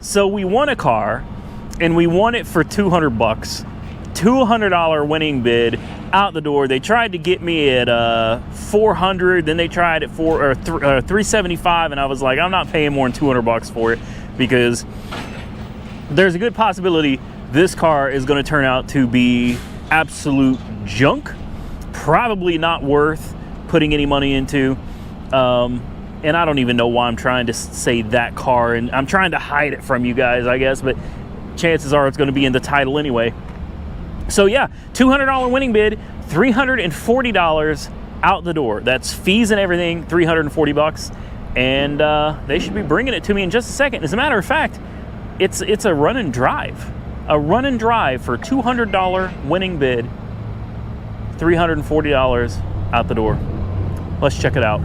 So we won a car, and we won it for $200. $200 winning bid out the door. They tried to get me at $400, then they tried at $375, and I was like, I'm not paying more than $200 for it, because there's a good possibility this car is going to turn out to be absolute junk, probably not worth putting any money into. And I don't even know why I'm trying to say that car, and I'm trying to hide it from you guys, I guess, but chances are it's going to be in the title anyway. So yeah, $200 winning bid, $340 out the door. That's fees and everything, $340, and they should be bringing it to me in just a second. As a matter of fact, it's a run and drive. A run and drive for $200 winning bid, $340 out the door. Let's check it out.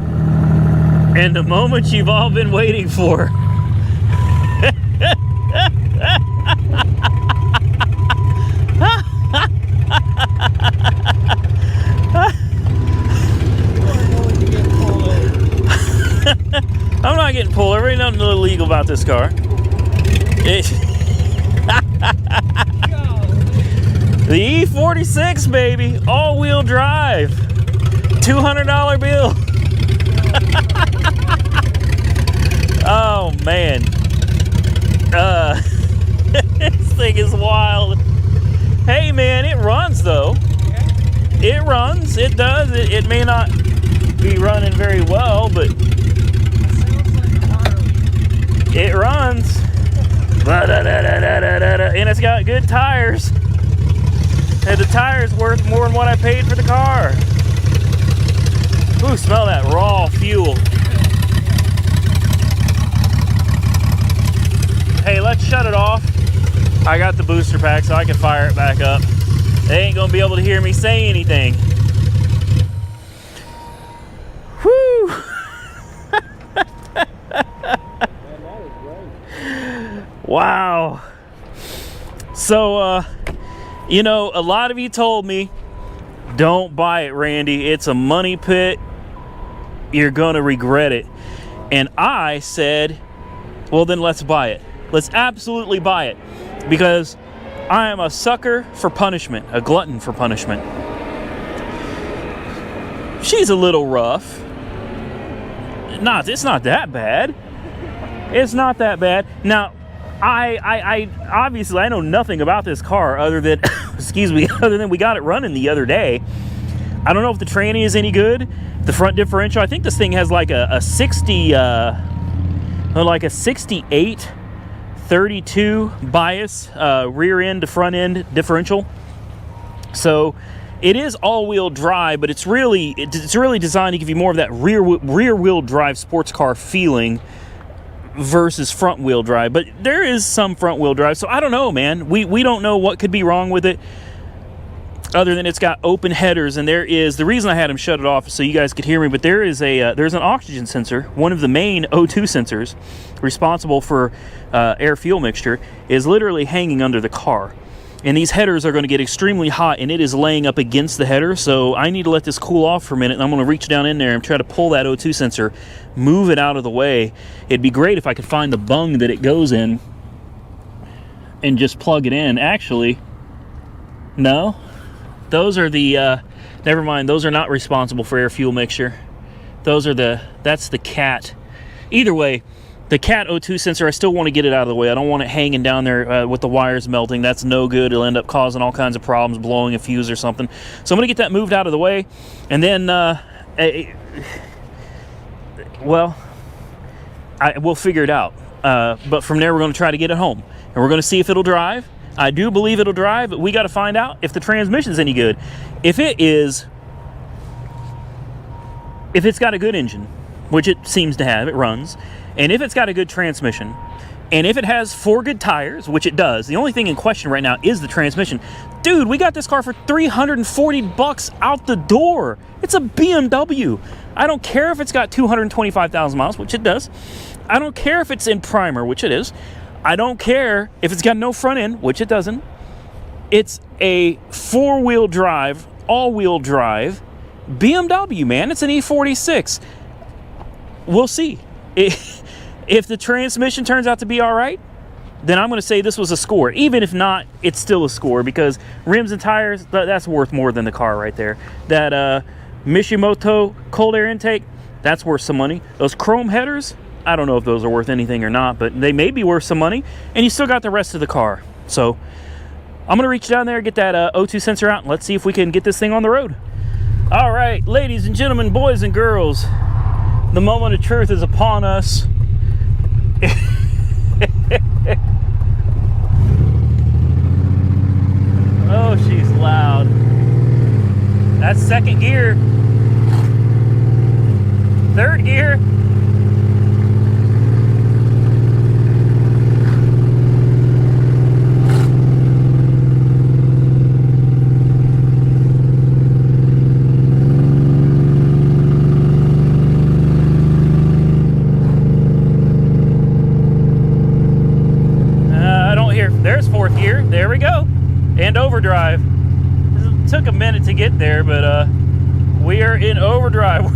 And the moment you've all been waiting for. I'm not getting pulled over. Ain't nothing illegal about this car. The e46, baby, all-wheel drive, $200 bill. Oh man, this thing is wild. Hey man, it runs though. It runs. It does. It may not be running very well, but it runs. And it's got good tires. And the tire's worth more than what I paid for the car. Ooh, smell that raw fuel. Hey, let's shut it off. I got the booster pack so I can fire it back up. They ain't gonna be able to hear me say anything. Whew. Wow. So, you know, a lot of you told me, don't buy it, Randy. It's a money pit. You're gonna regret it. And I said, well, then let's buy it. Let's absolutely buy it. Because I am a sucker for punishment, a glutton for punishment. She's a little rough. It's not that bad. It's not that bad. Now, I obviously I know nothing about this car other than excuse me, other than we got it running the other day. I don't know if the tranny is any good. The front differential, I think this thing has like a 68 32 bias, rear end to front end differential. So it is all-wheel drive, but it's really designed to give you more of that rear wheel drive sports car feeling versus front wheel drive. But there is some front wheel drive, so I don't know, man. We don't know what could be wrong with it, other than it's got open headers. And there is, the reason I had him shut it off so you guys could hear me, but there is there's an oxygen sensor. One of the main O2 sensors responsible for air fuel mixture is literally hanging under the car. And these headers are going to get extremely hot, and it is laying up against the header. So I need to let this cool off for a minute, and I'm going to reach down in there and try to pull that O2 sensor, move it out of the way. It'd be great if I could find the bung that it goes in and just plug it in. Actually, no. Those are the, never mind, those are not responsible for air fuel mixture. Those are that's the cat. Either way, the cat O2 sensor, I still want to get it out of the way. I don't want it hanging down there with the wires melting. That's no good. It'll end up causing all kinds of problems, blowing a fuse or something. So I'm going to get that moved out of the way. And then, we'll figure it out. But from there, we're going to try to get it home. And we're going to see if it'll drive. I do believe it'll drive, but we got to find out if the transmission's any good. If it's got a good engine, which it seems to have, it runs, and if it's got a good transmission, and if it has 4 good tires, which it does, the only thing in question right now is the transmission. Dude, we got this car for $340 out the door. It's a BMW. I don't care if it's got 225,000 miles, which it does. I don't care if it's in primer, which it is. I don't care if it's got no front end, which it doesn't. It's a 4-wheel drive, all-wheel drive BMW, man. It's an e46. We'll see. If the transmission turns out to be all right, then I'm going to say this was a score. Even if not, it's still a score, because rims and tires, that's worth more than the car right there. That Mishimoto cold air intake, that's worth some money. Those chrome headers, I don't know if those are worth anything or not, but they may be worth some money. And you still got the rest of the car. So I'm going to reach down there, get that O2 sensor out, and let's see if we can get this thing on the road. All right, ladies and gentlemen, boys and girls, the moment of truth is upon us. Oh, she's loud. That's second gear. Third gear. I don't hear. There's fourth gear. There we go. And overdrive. It took a minute to get there, but we are in overdrive. A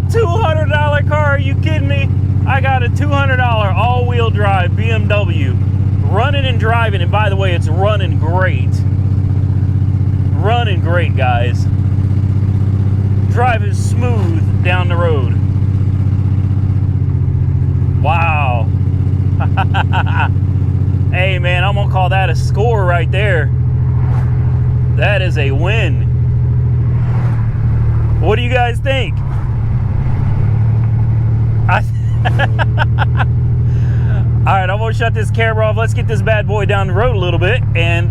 $200 car, are you kidding me? I got a $200 all-wheel drive BMW, running and driving, and by the way, it's running great. Running great, guys. Driving smooth down the road. Wow. Hey man, I'm gonna call that a score right there. That is a win. What do you guys think? All right, I'm gonna shut this camera off. Let's get this bad boy down the road a little bit, and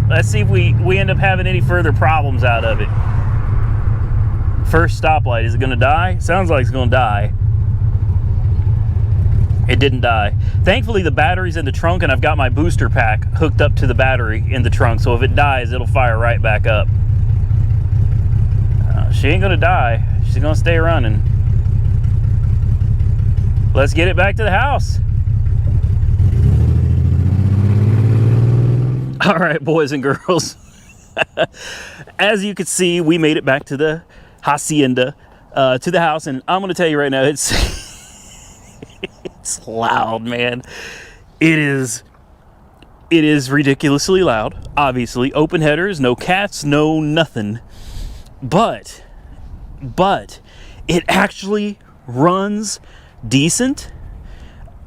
let's see if we end up having any further problems out of it. First stoplight, is it gonna die? Sounds like it's gonna die. It didn't die. Thankfully, the battery's in the trunk, and I've got my booster pack hooked up to the battery in the trunk, so if it dies, it'll fire right back up. She ain't gonna die. She's gonna stay running. Let's get it back to the house. All right, boys and girls. As you can see, we made it back to the hacienda, to the house, and I'm gonna tell you right now, it's it's loud, man. It is ridiculously loud. Obviously, open headers, no cats, no nothing. But it actually runs decent.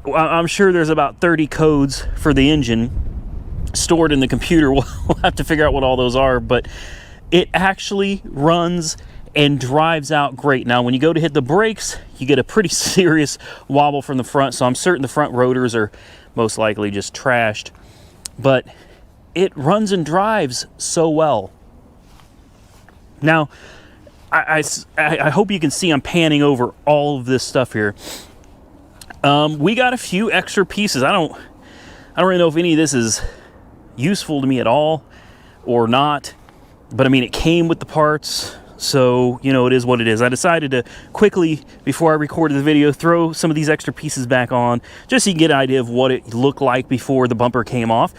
I'm sure there's about 30 codes for the engine stored in the computer. We'll have to figure out what all those are, but it actually runs and drives out great. Now, when you go to hit the brakes, you get a pretty serious wobble from the front, so I'm certain the front rotors are most likely just trashed. But it runs and drives so well. Now, I hope you can see I'm panning over all of this stuff here. We got a few extra pieces. I don't really know if any of this is useful to me at all or not, but I mean, it came with the parts. So, you know, it is what it is. I decided to quickly, before I recorded the video, throw some of these extra pieces back on, just so you can get an idea of what it looked like before the bumper came off.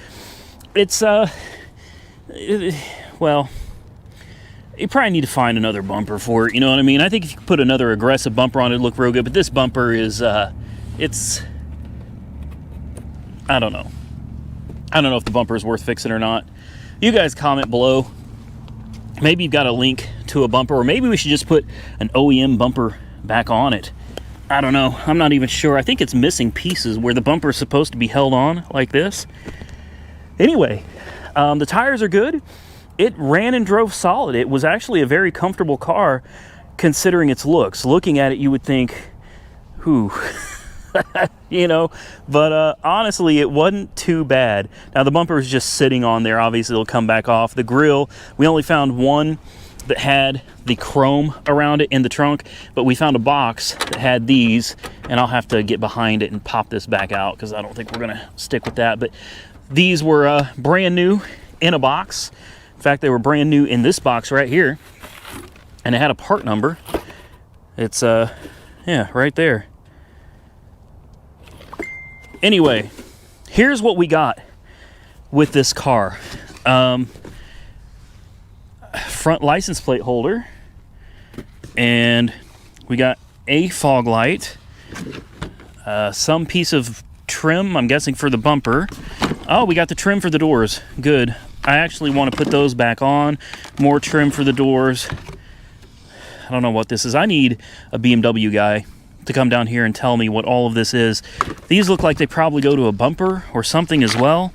It's, well, you probably need to find another bumper for it, you know what I mean? I think if you put another aggressive bumper on it, it'd look real good, but this bumper is, it's, I don't know. I don't know if the bumper is worth fixing or not. You guys comment below. Maybe you've got a link to a bumper, or maybe we should just put an OEM bumper back on it. I don't know. I'm not even sure. I think it's missing pieces where the bumper is supposed to be held on like this. Anyway, the tires are good. It ran and drove solid. It was actually a very comfortable car considering its looks. Looking at it, you would think, whew, you know, but honestly, it wasn't too bad. Now, the bumper is just sitting on there. Obviously, it'll come back off. The grill, we only found one that had the chrome around it in the trunk, but we found a box that had these, and I'll have to get behind it and pop this back out because I don't think we're going to stick with that. But these were brand new in a box. In fact, they were brand new in this box right here, and it had a part number. It's, yeah, right there. Anyway, here's what we got with this car. Front license plate holder, and we got a fog light, some piece of trim, I'm guessing for the bumper. Oh, we got the trim for the doors. Good. I actually want to put those back on. More trim for the doors. I don't know what this is. I need a BMW guy to come down here and tell me what all of this is. These look like they probably go to a bumper or something as well.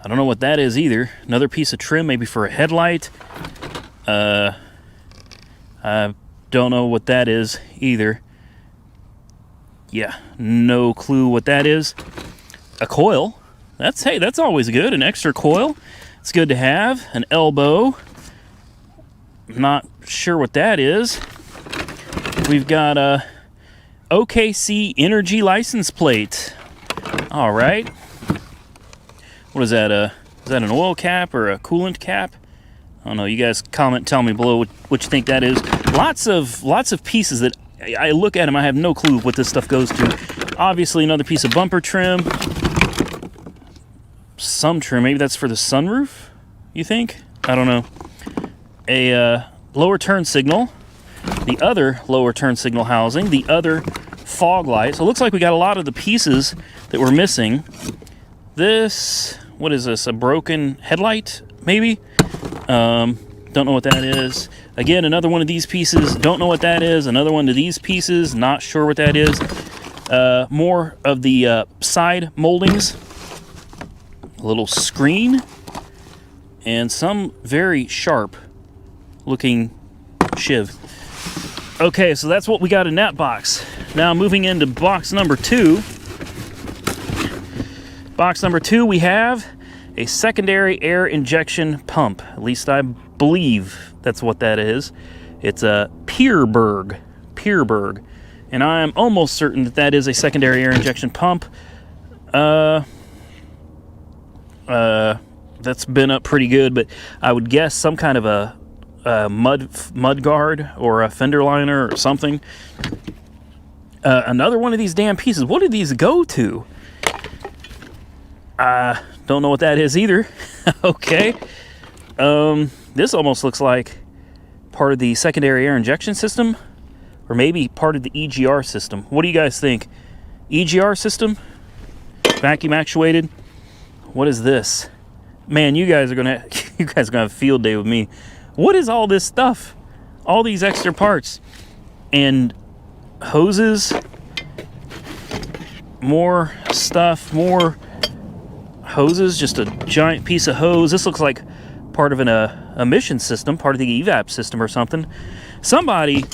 I don't know what that is either. Another piece of trim, maybe for a headlight. I don't know what that is either. Yeah, no clue what that is. A coil. That's always good. An extra coil. It's good to have. An elbow. Not sure what that is. We've got a OKC Energy license plate. All right. What is that? Is that an oil cap or a coolant cap? I don't know. You guys comment, tell me below what you think that is. Lots of pieces that I look at them. I have no clue what this stuff goes to. Obviously, another piece of bumper trim. Some trim. Maybe that's for the sunroof. You think? I don't know. A lower turn signal. The other lower turn signal housing. The other fog light. So it looks like we got a lot of the pieces that we're missing. This, what is this? A broken headlight, maybe? Don't know what that is. Again, another one of these pieces. Don't know what that is. Another one of these pieces. Not sure what that is. More of the side moldings. A little screen. And some very sharp looking shiv. Okay, so that's what we got in that box. Now moving into box number 2. Box number 2, we have a secondary air injection pump. At least I believe that's what that is. It's a Pierberg. And I'm almost certain that that is a secondary air injection pump. That's been up pretty good, but I would guess some kind of a mud guard or a fender liner or something. Another one of these damn pieces. What do these go to? Don't know what that is either. Okay. This almost looks like part of the secondary air injection system, or maybe part of the EGR system. What do you guys think? EGR system? Vacuum actuated? What is this? Man, you guys are gonna have a field day with me. What is all this stuff? All these extra parts and hoses, more stuff, more hoses, just a giant piece of hose. This looks like part of an emission system, part of the evap system or something. Somebody,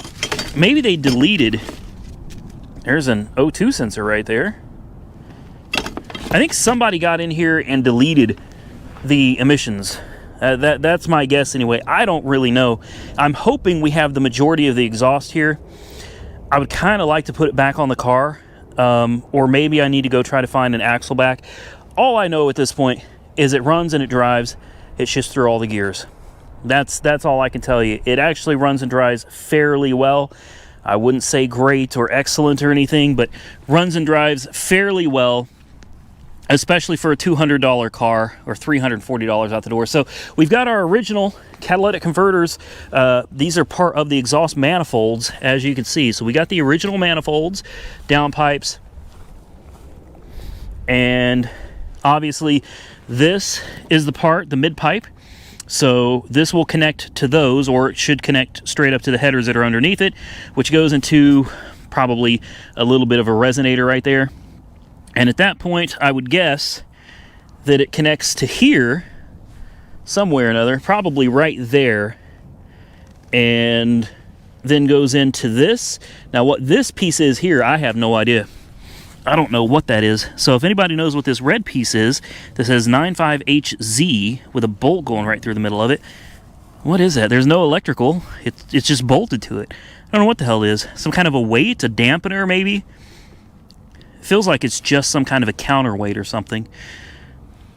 maybe they deleted. There's an O2 sensor right there. I think somebody got in here and deleted the emissions. That's my guess anyway. I don't really know. I'm hoping we have the majority of the exhaust here. I would kind of like to put it back on the car, or maybe I need to go try to find an axle back. All I know at this point is it runs and it drives. It shifts through all the gears. That's all I can tell you. It actually runs and drives fairly well. I wouldn't say great or excellent or anything, but runs and drives fairly well, especially for a $200 car or $340 out the door. So we've got our original catalytic converters. These are part of the exhaust manifolds, as you can see. So we got the original manifolds, downpipes, and obviously this is the part, the mid pipe. So this will connect to those, or it should connect straight up to the headers that are underneath it, which goes into probably a little bit of a resonator right there. And at that point, I would guess that it connects to here somewhere or another, probably right there, and then goes into this. Now, what this piece is here, I have no idea. I don't know what that is. So if anybody knows what this red piece is, that says 95HZ with a bolt going right through the middle of it, what is that? There's no electrical. It's just bolted to it. I don't know what the hell it is. Some kind of a weight, a dampener maybe? Feels like it's just some kind of a counterweight or something.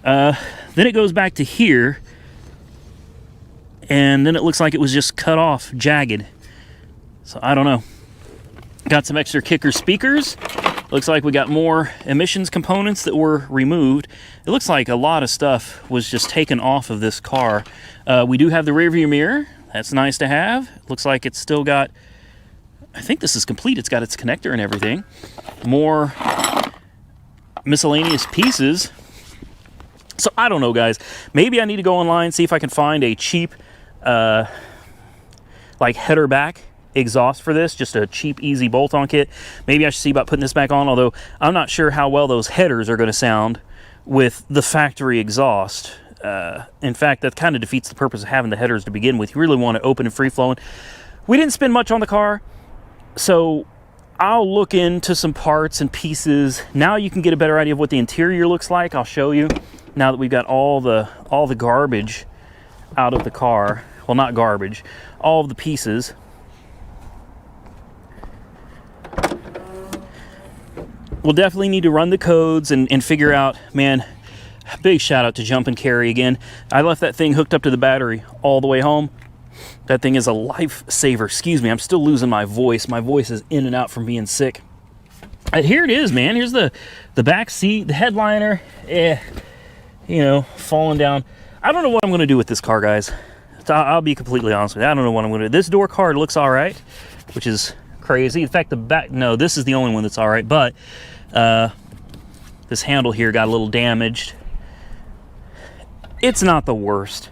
Then it goes back to here, and then it looks like it was just cut off, jagged. So I don't know. Got some extra kicker speakers. Looks like we got more emissions components that were removed. It looks like a lot of stuff was just taken off of this car. We do have the rear view mirror. That's nice to have. Looks like it's still got, I think this is complete. It's got its connector and everything. More miscellaneous pieces. So I don't know, guys. Maybe I need to go online, see if I can find a cheap like header back exhaust for this, just a cheap, easy bolt-on kit. Maybe I should see about putting this back on, although I'm not sure how well those headers are going to sound with the factory exhaust. In fact, that kind of defeats the purpose of having the headers to begin with. You really want it open and free-flowing. We didn't spend much on the car, so I'll look into some parts and pieces. Now you can get a better idea of what the interior looks like. I'll show you now that we've got all the garbage out of the car. Well, not garbage, all of the pieces. We'll definitely need to run the codes and figure out, man, big shout out to Jump and Carry again. I left that thing hooked up to the battery all the way home. That thing is a lifesaver. Excuse me, I'm still losing my voice. My voice is in and out from being sick. Here it is, man. Here's the back seat, the headliner. You know, falling down. I don't know what I'm going to do with this car, guys. I'll be completely honest with you. I don't know what I'm going to do. This door card looks all right, which is crazy. In fact, the back, no, this is the only one that's all right, but this handle here got a little damaged. It's not the worst.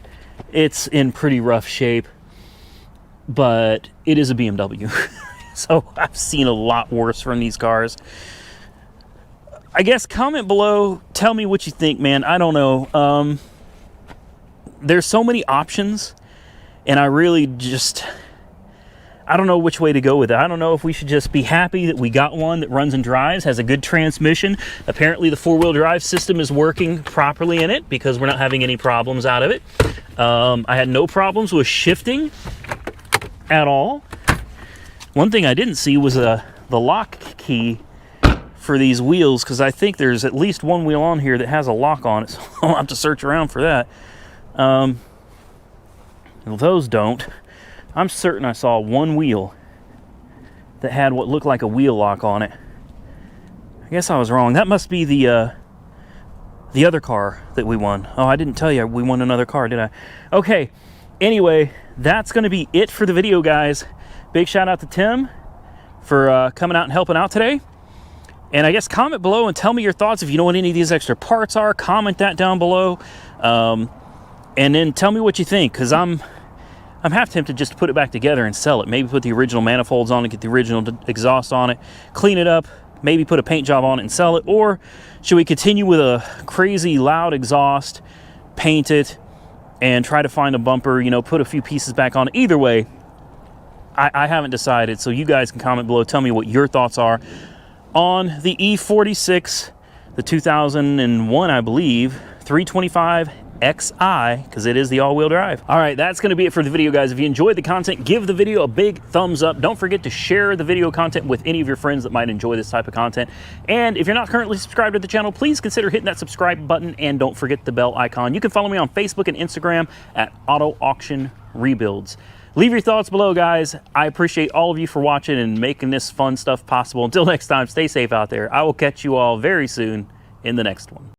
It's in pretty rough shape, but it is a BMW. So I've seen a lot worse from these cars. I guess comment below, tell me what you think, man. I don't know. There's so many options, and I really just, I don't know which way to go with it. I don't know if we should just be happy that we got one that runs and drives, has a good transmission. Apparently the four-wheel drive system is working properly in it because we're not having any problems out of it. I had no problems with shifting at all. One thing I didn't see was the lock key for these wheels, because I think there's at least one wheel on here that has a lock on it, so I'll have to search around for that. Well, those don't. I'm certain I saw one wheel that had what looked like a wheel lock on it. I guess I was wrong. That must be the other car that we won. Oh, I didn't tell you we won another car, did I? Okay, anyway, that's going to be it for the video, guys. Big shout out to Tim for coming out and helping out today. And I guess comment below and tell me your thoughts. If you know what any of these extra parts are, comment that down below. And then tell me what you think, because I'm half tempted just to put it back together and sell it. Maybe put the original manifolds on it, get the original exhaust on it, clean it up, maybe put a paint job on it and sell it. Or should we continue with a crazy loud exhaust, paint it, and try to find a bumper, you know, put a few pieces back on it? Either way, I haven't decided, so you guys can comment below. Tell me what your thoughts are on the e46, the 2001, I believe, 325 XI, because it is the all-wheel drive. All right, that's going to be it for the video, guys. If you enjoyed the content, give the video a big thumbs up. Don't forget to share the video content with any of your friends that might enjoy this type of content. And if you're not currently subscribed to the channel, please consider hitting that subscribe button, and don't forget the bell icon. You can follow me on Facebook and Instagram at Auto Auction Rebuilds. Leave your thoughts below, guys. I appreciate all of you for watching and making this fun stuff possible. Until next time, stay safe out there. I will catch you all very soon in the next one.